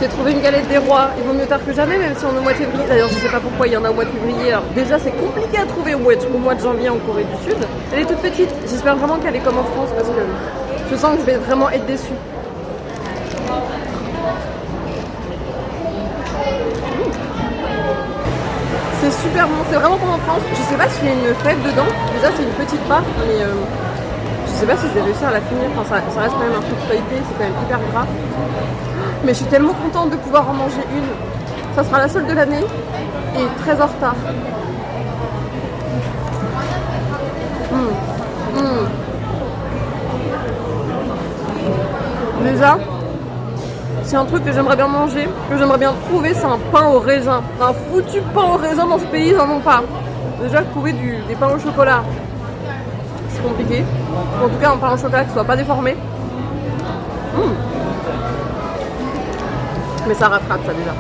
J'ai trouvé une galette des rois, il vaut mieux tard que jamais, même si on est au mois de février. D'ailleurs, je sais pas pourquoi il y en a au mois de février. Alors, déjà, c'est compliqué à trouver au mois de janvier en Corée du Sud. Elle est toute petite, j'espère vraiment qu'elle est comme en France parce que je sens que je vais vraiment être déçue. C'est super bon, c'est vraiment bon en France. Je sais pas s'il y a une fève dedans. Déjà, c'est une petite part, mais je sais pas si je vais réussir à la finir. Enfin, ça reste quand même un truc feuilleté, c'est quand même hyper gras. Mais je suis tellement contente de pouvoir en manger une. Ça sera la seule de l'année et très en retard. Déjà, c'est un truc que j'aimerais bien manger, que j'aimerais bien trouver, c'est un pain au raisin. Un foutu pain au raisin dans ce pays, ils en ont pas. Déjà, trouver des pains au chocolat, c'est compliqué. En tout cas, un pain au chocolat qui soit pas déformé. Mais ça rattrape ça déjà.